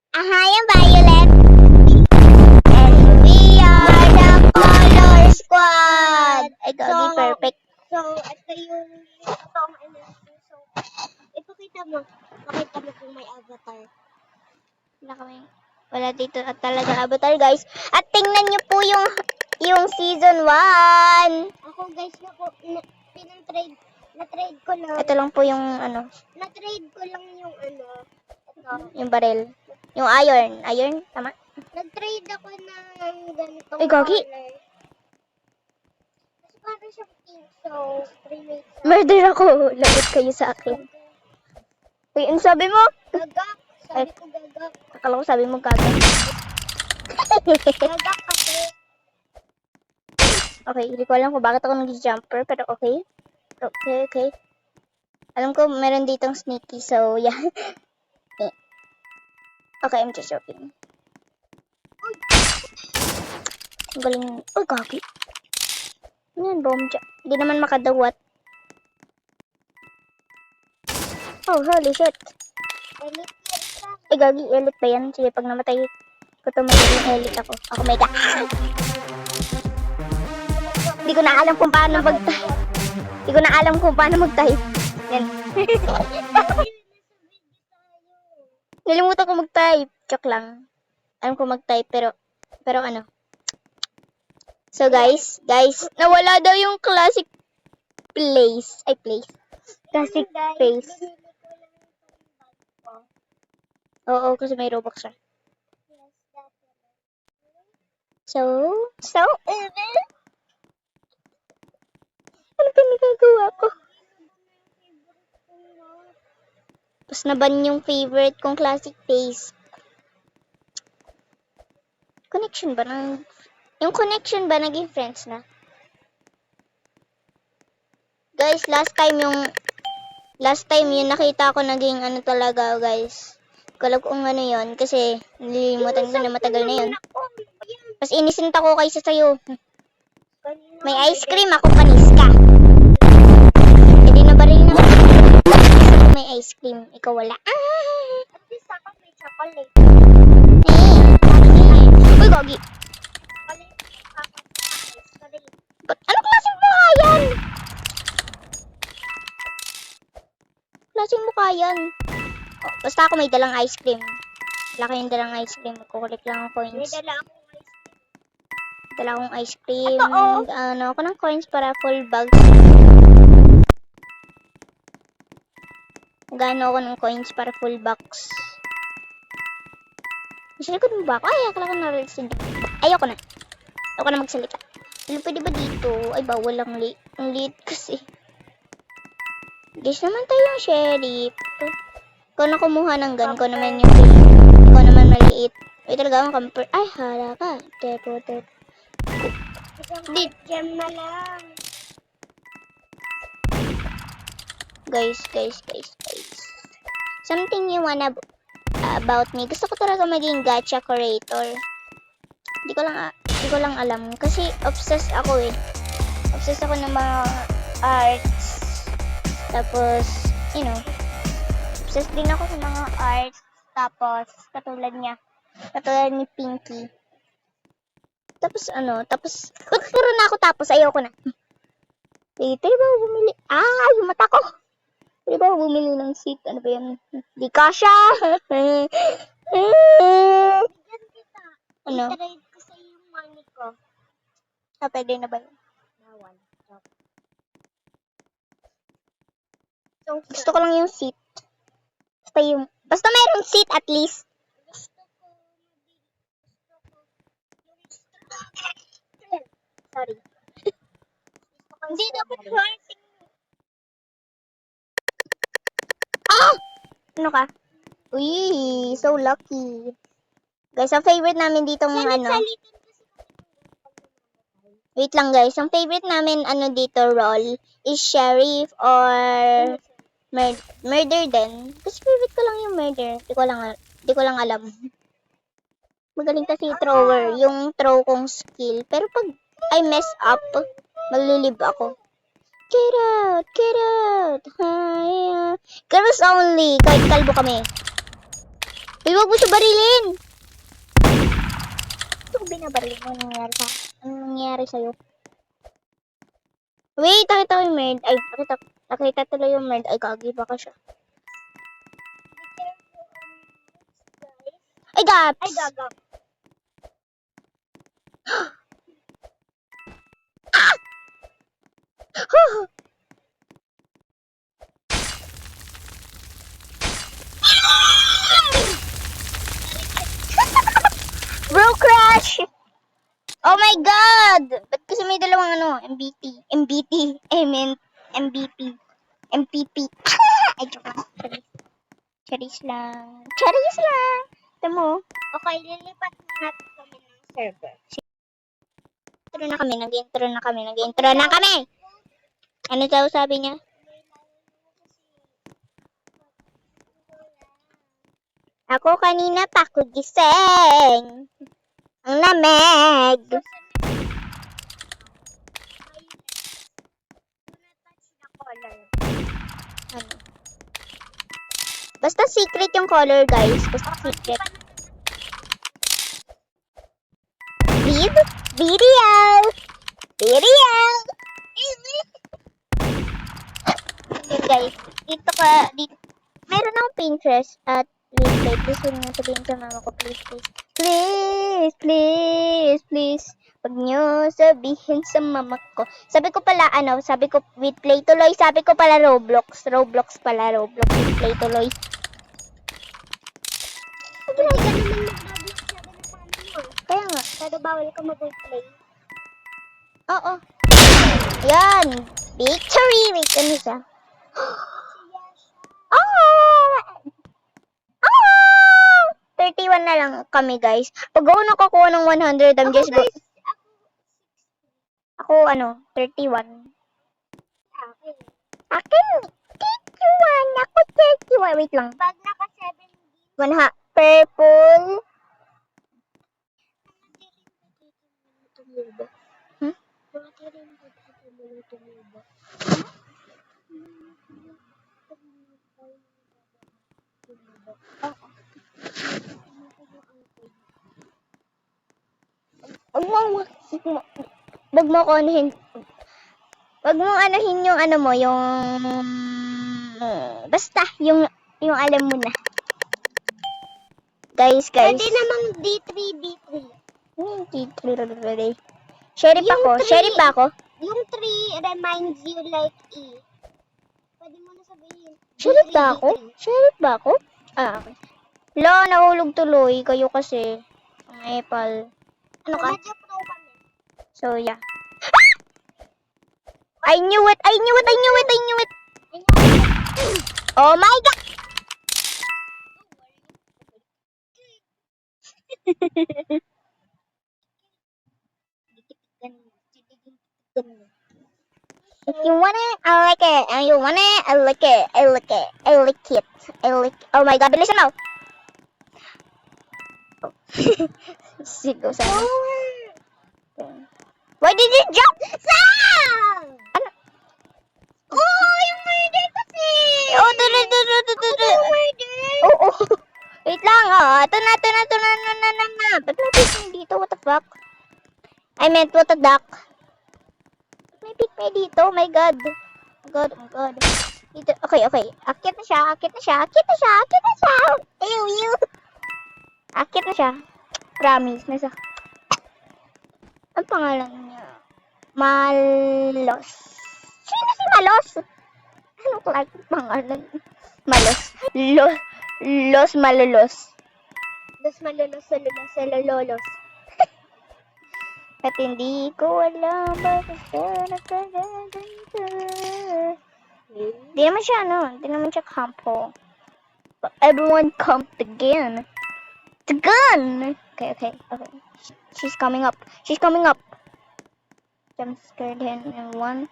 Yung Violet. And we are the Color Squad. Ay, Gogi, perfect. So, ito yung song and so, ipakita mo kung may avatar. Wala dito at talaga avatar, guys. At tingnan nyo po yung season 1. Ako guys, na-trade ko lang. Ito lang po yung Na-trade ko lang yung ito. yung barrel. Yung iron. Iron? Tama? Nag-trade ako ng ganitong Ay, Gogi. color. Kasi parang siyang pink, so, remake sa Murder ako. Lagot kayo sa akin. Uy, ang sabi mo? gagak. Sabi ko gagak. Akala ko sabi mo gagawin. Gagak kasi. Okay, hindi ko alam kung bakit ako nag-jumper, pero okay. Okay. Alam ko, meron ditong sneaky, so yeah. Okay, I'm just joking. Ang galing. Oh, Gogi. Ano yan, bomb dyan? Hindi naman makadawat. Oh, holy shit. Elite yan siya. Ay, Gogi, elite ba yan? Sige, pag namatay ko to, magiging elite ako. Ako, may Hindi ko na alam kung paano mag-type. Hindi ko na alam kung paano mag-type. Yan. Nalimutan ko mag-type. Joke lang. Alam ko mag-type, pero ano. So, guys, nawala daw yung classic place. Ay, place. Classic face. Oo, kasi may Robux siya. So, ano pinagagawa ko? Tapos naban yung favorite kong classic face. Yung connection ba naging friends na? Guys, last time yung nakita ko naging ano talaga, guys. Kalab kung ano yon kasi nililimutan ko na matagal na yun. Tapos inisinta ko kaysa sa'yo. May ice cream, ako panis ka. Hindi na ba rin na may ice cream, ikaw wala. At least ako may chocolate. Uy, Gogi. Ba't ano klaseng mukha yan? Klaseng mukha yan. Oh, basta ako may dalang ice cream. Wala kayong dalang ice cream. Magkukulik lang ang coins. May dala akong Dala akong ice cream. Ito, oh. Ano ako ng coins para full bags. Gano ako ng coins para full box. Masalikod mo ba ako? Ay, akala ko na-resin. Ayoko na magsalita. Pwede ba dito? Ay, bawal lang late. Ang late kasi. Guys naman tayo yung sheriff. Ikaw na kumuha ng gun ko naman yung ikaw naman maliit. Ay, talaga akong camper. Ay, hala ka. Tepo. Di, gem na lang. Guys. Something you wanna about me. Gusto ko talaga maging gacha creator. Hindi ko lang alam. Kasi obsessed ako eh. Obsessed ako ng mga arts. Tapos, obsessed din ako sa mga arts. Tapos, katulad ni Pinky. Tapos, ba't puro na ako tapos? Ayoko na. Pwede ba bumili? Yung mata ko. Pwede ba bumili ng seat? Ano ba yan? Di kasha. Bigyan kita. Ano? I-trade ko sa yung money ko. Pwede na ba yun? Bawal. Gusto ko lang yung seat. Basta mayroong seat at least. Sorry. Hindi dapat hurting. Ano ka? Uy, so lucky. Guys, ang favorite namin ditong Wait lang guys, ang favorite namin dito role is sheriff or murder din. Kasi favorite ko lang yung murder. Di ko lang alam. Magaling kasi thrower, yung throw kong skill. Pero pag I mess up, maglilib ako. Get out! Hiya. Girls only, kahit kalbo kami. Ay, wag mo siya barilin! Ito ko binabaril mo. Anong nangyari sa... Anong nangyari sa'yo? Wait, nakita ko yung merd. Ay, nakita tuloy yung merd. Ay, kagi baka siya. Ay, gaps! Ay, gagap. Bro, crash! Oh my God! Ba't kasi may dalawang MBT. MBT. I mean, MVP. MPP. Ay, joke lang. Charis lang. Charis lang! Ito mo. Okay, lilipat na natin kami ng server. Intro na kami. Nag-intro na kami! Ano daw sabi niya? Ako kanina pa ko gising. Ang lamig. Ano? Basta secret yung color, guys. Basta secret. Video! Okay, guys. Dito. Mayroon akong Pinterest at please huwag niyo sabihin sa mama ko, please. Huwag niyo sabihin sa mama ko. Sabi ko with play tuloy, sabi ko pala Roblox pala, with play tuloy. Hindi ka naman mag-double sabi ng mami mo. Kaya nga, Pero bawal ka mag-play. oo. Ayan, victory! Wait, ano siya? Oh! 31 na lang kami, guys. Pag ako nakakuha ng 100, I'm just go... Ako, 31. Akin, 31. Ako, 31. Wait lang. Pag naka-7 Purple. Hmm? Wag mo ko anuhin. Wag mo anuhin yung basta yung alam mo na. Guys. Pwede namang D3. Sheriff Yung ako. three- Sheriff ba ako? Yung 3 reminds you like E. Pwede mo na sabihin. Sheriff D3, ba ako? D3. Sheriff ba ako? Ah, okay. Lo, nahulog tuloy. Kayo kasi. Ang epal. Ano ka? Medyo pro kami. So, yeah. I knew it! Oh my God! If you want it, I like it. And you want it, I like it. Oh my God, bilisan mo! Oh. Sigo sana. Why did you jump? Sam! Ano? Oh, yung murder kasi! Oh, Murder! Oo. Wait lang, Ito na. Ba't natin dito? What the fuck? I meant, what the duck? May pick me dito. Oh my God. Oh my God. Dito. Okay. Akit na siya. Ew. Akit na siya. Promise. Nasa. Ang pangalan niya? Malos. Sino si Malos? Ano klase pangalan? Malos. Los Malolos. Dos malulos sa lololos. At hindi ko alam bakit siya nagkaganito. Di naman siya kampo. But everyone camped again. The gun! Okay. She's coming up. Jump scared him in one.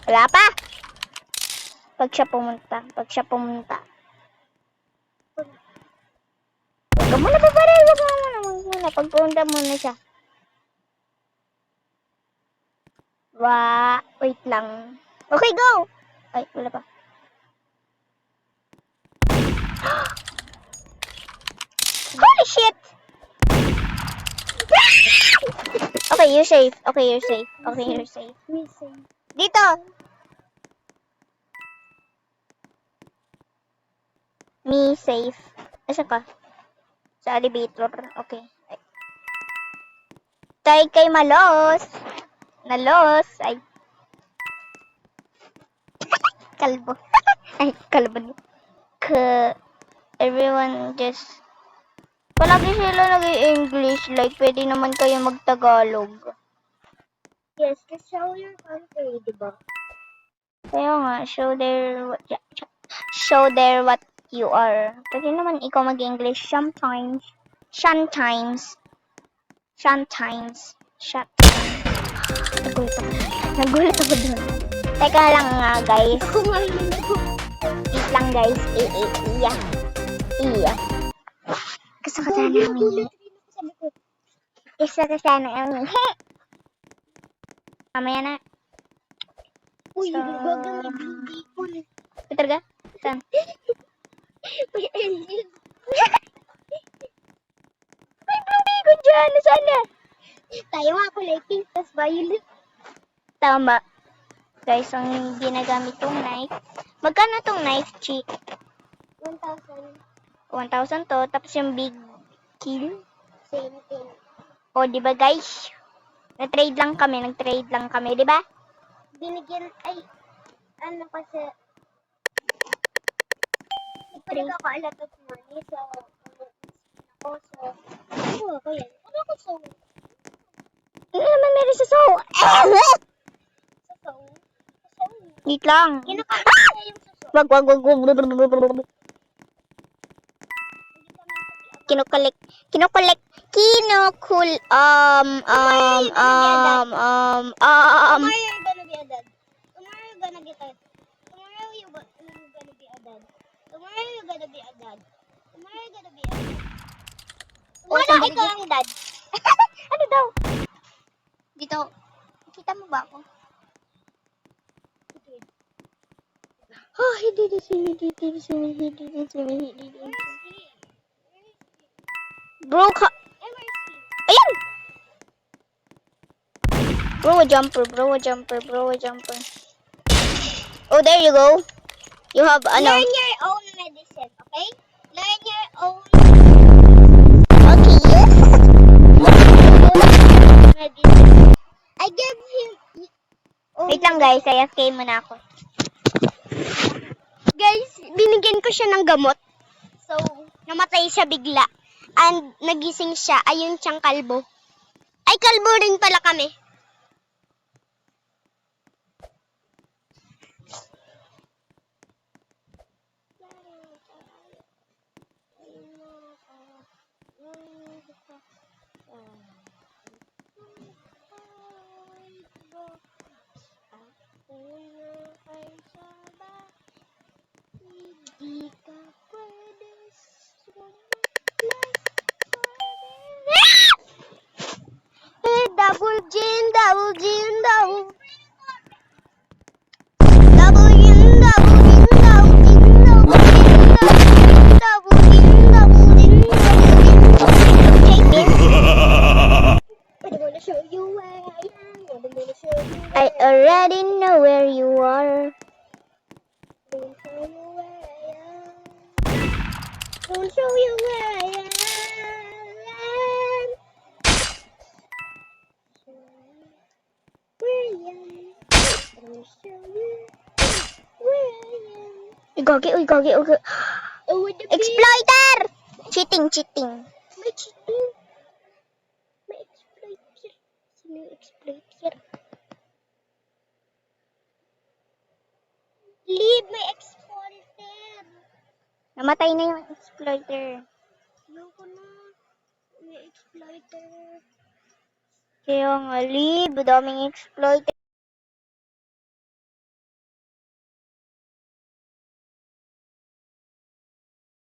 Wala pa! Pag siya pumunta. Huwag ka muna paparel. Huwag muna. Pag pumunta muna siya. Wait lang. Okay, go! Ay, wala pa. shit! Okay, you're safe. Okay, you're safe. Okay, you're safe. Missing. Dito! Me safe. Asa ka? Sa elevator. Okay. Tay kay Malos. Nalos. Ay. Kalbo. Ay, kalbo. Everyone just... Palagi sila nag-i-English. Like, pwede naman kayo mag-Tagalog. Yes, to show your country, diba? Kaya nga, show their what you are. Pwede naman ikaw mag-English sometimes. Sometimes. Sometimes. Nagulat ako dun. Teka lang nga, guys. Wait lang, guys. Iya. Gusto ko sana namin. Gusto ko sana namin. Mamaya na. Uy, So, baga may bibikon. Peter ka? Saan? May alien. May blueberry dyan. Nasaan na? Tayo nga kulay pink, tas violet. Tama. Guys, ang ginagamit tong knife. Magkano tong knife, Chi? 1,000. 1,000 to. Tapos yung big kill. Same thing. O, di ba guys? Nag-trade lang kami, di ba? Binigyan, ay, ano kasi, nagpalag ako a lot of money, so, ako, so, ako yan. Ano ako, so, Hindi naman meron sa so. so, Wait lang. kinakain niya yung suso. Wag. Kinukulik. Tomorrow you're gonna be a dad. Tomorrow you're gonna get a Tomorrow you're gonna be a dad. Tomorrow you're gonna be a dad. Tomorrow you're gonna be a dad. Tomorrow ikaw ang dad. Ano daw? Dito. Kita mo ba ako? Oh, he didn't see me. Bro, Ayan! Bro, a jumper. Oh, there you go. You have, Learn your own medicine, okay? Learn your own Okay. medicine. I gave him Wait lang guys, AFK muna ako. Guys, binigyan ko siya ng gamot. So, namatay siya bigla. And nagising siya. Ayun siyang kalbo. Ay, kalbo rin pala kami. Hindi ka pwede double gin. I'm gonna show you where I am. I'm gonna show you I already know where you are. Gonna show you where I am. Gonna show you where I am. Where I am. Gonna show you where I am. Uy, gagi. Oh, with the Exploiter! Cheating. May cheating. May exploiter. Sino yung exploiter? Leave my exploiter. Namatay na yung exploiter. Ayoko na. May exploiter. Kaya nga, leave. Daming exploiter.